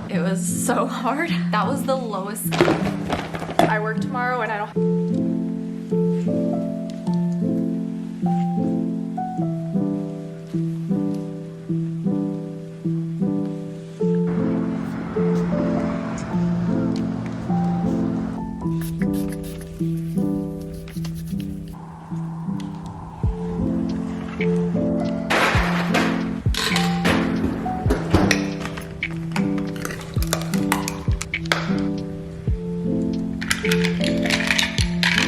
It was so hard. That was the lowest. I work tomorrow and I don't.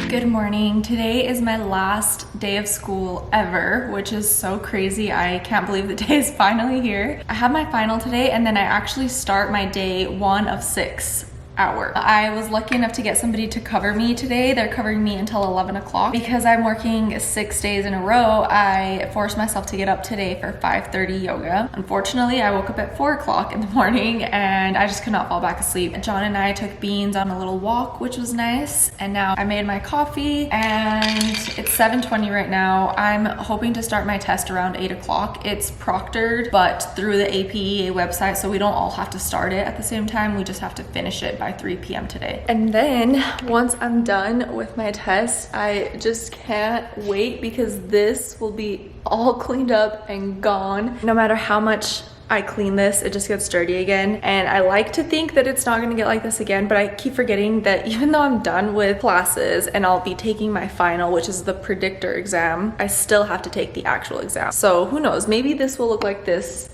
Good morning. Today is my last day of school ever, which is so crazy. I can't believe the day is finally here. I have my final today and then I actually start my day 1 of 6 hour. I was lucky enough to get somebody to cover me today. They're covering me until 11 o'clock. Because I'm working 6 days in a row, I forced myself to get up today for 5:30 yoga. Unfortunately, I woke up at 4 o'clock in the morning and I just could not fall back asleep. John and I took Beans on a little walk, which was nice. And now I made my coffee and it's 7:20 right now. I'm hoping to start my test around 8 o'clock. It's proctored, but through the APEA website, so we don't all have to start it at the same time. We just have to finish it by 3 p.m. today. And then once I'm done with my test, I just can't wait because this will be all cleaned up and gone. No matter how much I clean this, it just gets dirty again. And I like to think that it's not gonna get like this again, but I keep forgetting that even though I'm done with classes and I'll be taking my final, which is the predictor exam, I still have to take the actual exam. So who knows, maybe this will look like this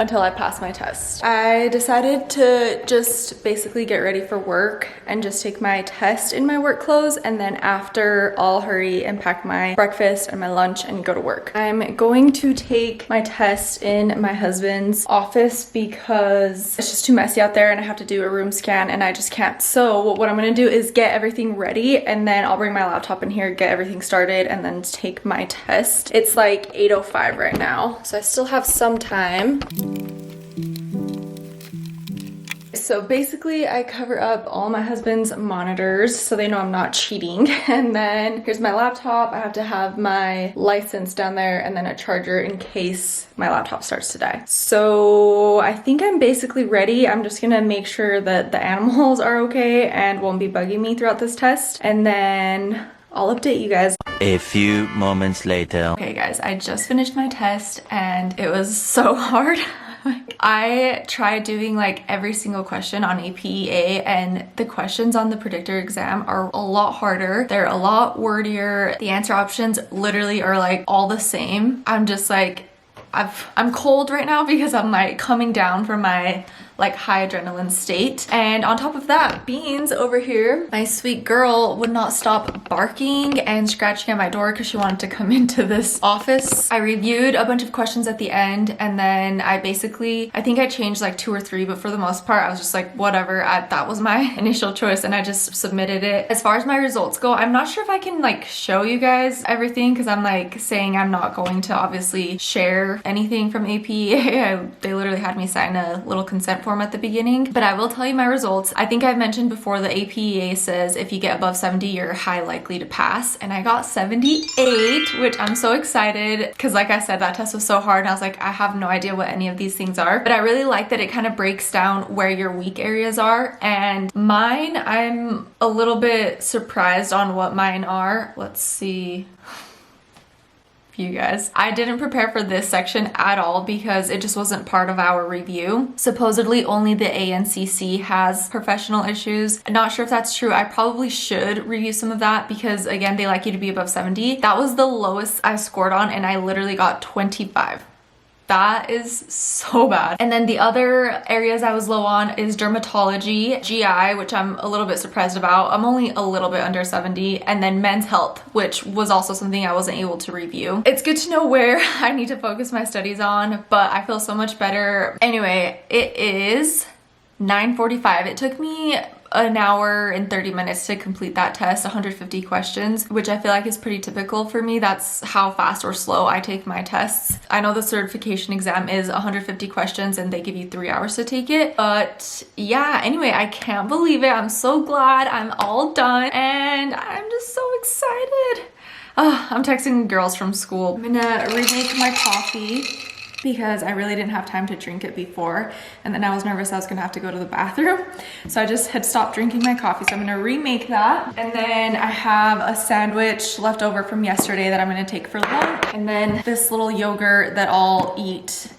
until I pass my test. I decided to just basically get ready for work and just take my test in my work clothes, and then after I'll hurry and pack my breakfast and my lunch and go to work. I'm going to take my test in my husband's office because it's just too messy out there and I have to do a room scan and I just can't. So what I'm gonna do is get everything ready and then I'll bring my laptop in here, get everything started, and then take my test. It's like 8:05 right now, so I still have some time. So basically I cover up all my husband's monitors so they know I'm not cheating. And then here's my laptop. I have to have my license down there and then a charger in case my laptop starts to die. So I think I'm basically ready. I'm just gonna make sure that the animals are okay and won't be bugging me throughout this test. And then I'll update you guys. A few moments later. Okay guys, I just finished my test and it was so hard. I tried doing like every single question on APEA and the questions on the predictor exam are a lot harder. They're a lot wordier. The answer options literally are like all the same. I'm just like, I'm cold right now because I'm like coming down from my like high adrenaline state. And on top of that, Beans over here, my sweet girl, would not stop barking and scratching at my door because she wanted to come into this office. I reviewed a bunch of questions at the end and then I think I changed like 2 or 3, but for the most part, I was just like, whatever, that was my initial choice and I just submitted it. As far as my results go, I'm not sure if I can like show you guys everything because I'm like saying I'm not going to obviously share anything from APEA. They literally had me sign a little consent form at the beginning, but I will tell you my results. I think I've mentioned before the APEA says if you get above 70, you're high likely to pass, and I got 78, which I'm so excited because like I said, that test was so hard and I was like, I have no idea what any of these things are, but I really like that it kind of breaks down where your weak areas are, and mine, I'm a little bit surprised on what mine are. Let's see. You guys, I didn't prepare for this section at all because it just wasn't part of our review. Supposedly only the ANCC has professional issues. I'm not sure if that's true. I probably should review some of that because again, they like you to be above 70. That was the lowest I scored on and I literally got 25. That is so bad. And then the other areas I was low on is dermatology, GI, which I'm a little bit surprised about. I'm only a little bit under 70. And then men's health, which was also something I wasn't able to review. It's good to know where I need to focus my studies on, but I feel so much better. Anyway, it is 9:45. It took me an hour and 30 minutes to complete that test, 150 questions, which I feel like is pretty typical for me. That's how fast or slow I take my tests. I know the certification exam is 150 questions and they give you 3 hours to take it. But yeah, anyway, I can't believe it. I'm so glad I'm all done and I'm just so excited. I'm texting girls from school. I'm gonna remake my coffee. because I really didn't have time to drink it before, and then I was nervous I was gonna have to go to the bathroom, so I just had stopped drinking my coffee. So I'm gonna remake that, and then I have a sandwich left over from yesterday that I'm gonna take for lunch, and then this little yogurt that I'll eat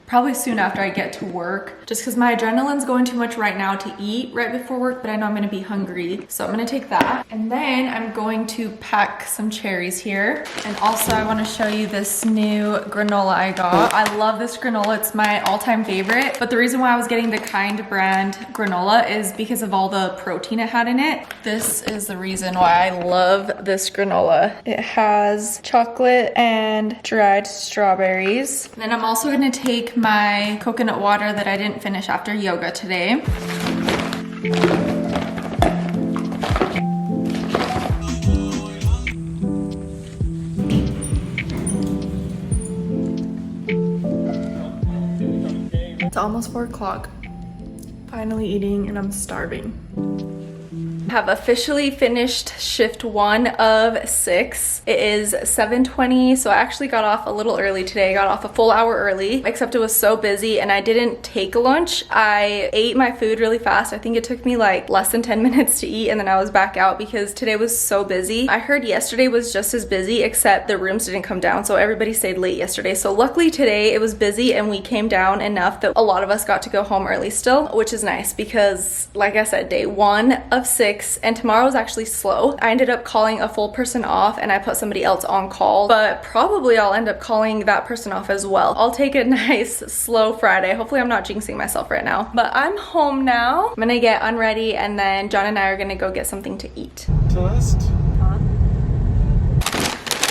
probably soon after I get to work, just because my adrenaline's going too much right now to eat right before work, but I know I'm gonna be hungry. So I'm gonna take that. And then I'm going to pack some cherries here. And also I wanna show you this new granola I got. I love this granola, it's my all-time favorite. But the reason why I was getting the Kind brand granola is because of all the protein it had in it. This is the reason why I love this granola. It has chocolate and dried strawberries. And then I'm also gonna take my coconut water that I didn't finish after yoga today. It's almost 4 o'clock. Finally eating and I'm starving. Have officially finished shift 1 of 6. It is 7:20, so I actually got off a little early today. I got off a full hour early, except it was so busy and I didn't take lunch. I ate my food really fast. I think it took me like less than 10 minutes to eat, and then I was back out because today was so busy. I heard yesterday was just as busy, except the rooms didn't come down, so everybody stayed late yesterday. So luckily today it was busy and we came down enough that a lot of us got to go home early still, which is nice because like I said, day 1 of 6, and tomorrow is actually slow. I ended up calling a full person off and I put somebody else on call, but probably I'll end up calling that person off as well. I'll take a nice slow Friday. Hopefully I'm not jinxing myself right now, but I'm home now. I'm gonna get unready and then John and I are gonna go get something to eat.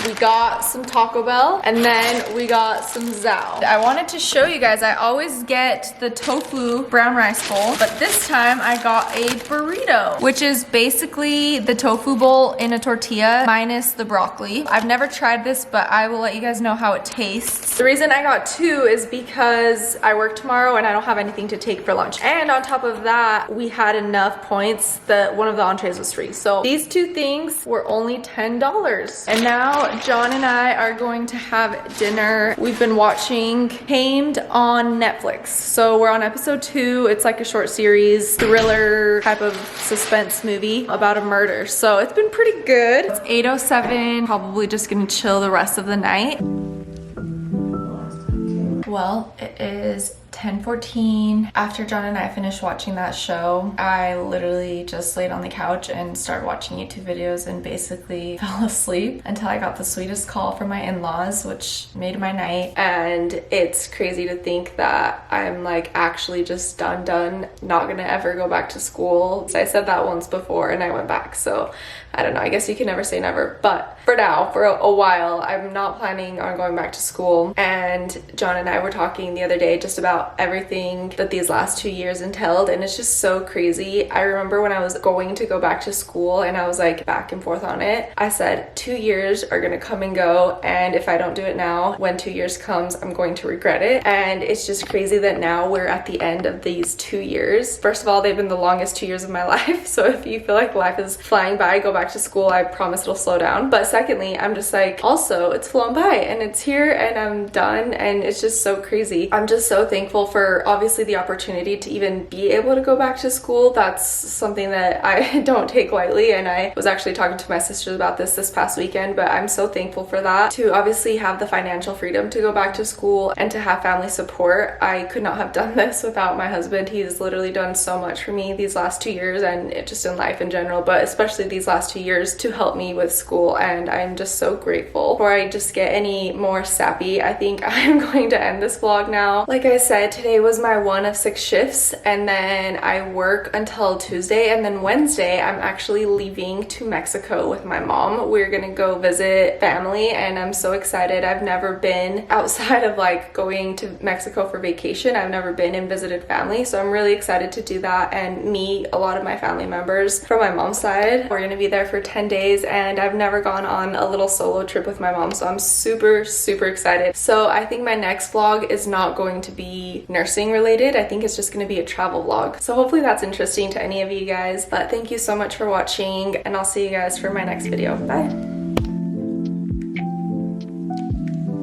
We got some Taco Bell and then we got some Zao. I wanted to show you guys, I always get the tofu brown rice bowl, but this time I got a burrito, which is basically the tofu bowl in a tortilla minus the broccoli. I've never tried this, but I will let you guys know how it tastes. The reason I got 2 is because I work tomorrow and I don't have anything to take for lunch. And on top of that, we had enough points that one of the entrees was free. So these 2 things were only $10. And now John and I are going to have dinner. We've been watching Tamed on Netflix. So we're on episode 2. It's like a short series, thriller type of suspense movie about a murder. So it's been pretty good. It's 8:07, probably just gonna chill the rest of the night. Well, it is 10:14. After John and I finished watching that show, I literally just laid on the couch and started watching YouTube videos and basically fell asleep until I got the sweetest call from my in-laws, which made my night. And it's crazy to think that I'm like actually just done, not gonna ever go back to school. I said that once before and I went back, so I don't know, I guess you can never say never, but for now, for a while, I'm not planning on going back to school. And John and I were talking the other day just about everything that these last 2 years entailed, and it's just so crazy. I remember when I was going to go back to school and I was like back and forth on it, I said 2 years are gonna come and go, and if I don't do it now, when 2 years comes, I'm going to regret it. And it's just crazy that now we're at the end of these 2 years. First of all, they've been the longest 2 years of my life, so if you feel like life is flying by, go back to school. I promise it'll slow down. But secondly, I'm just like, also, it's flown by and it's here and I'm done, and it's just so crazy. I'm just so thankful for obviously the opportunity to even be able to go back to school. That's something that I don't take lightly, and I was actually talking to my sisters about this past weekend, but I'm so thankful for that. To obviously have the financial freedom to go back to school and to have family support. I could not have done this without my husband. He's literally done so much for me these last 2 years, and just in life in general, but especially these last 2 years to help me with school, and I'm just so grateful. Before I just get any more sappy, I think I'm going to end this vlog now. Like I said, today was my 1 of 6 shifts, and then I work until Tuesday, and then Wednesday I'm actually leaving to Mexico with my mom. We're gonna go visit family, and I'm so excited. I've never been outside of like going to Mexico for vacation. I've never been and visited family, so I'm really excited to do that and meet a lot of my family members from my mom's side. We're gonna be there for 10 days, and I've never gone on a little solo trip with my mom, so I'm super excited. So I think my next vlog is not going to be nursing related. I think it's just going to be a travel vlog, so hopefully that's interesting to any of you guys. But thank you so much for watching, and I'll see you guys for my next video. Bye.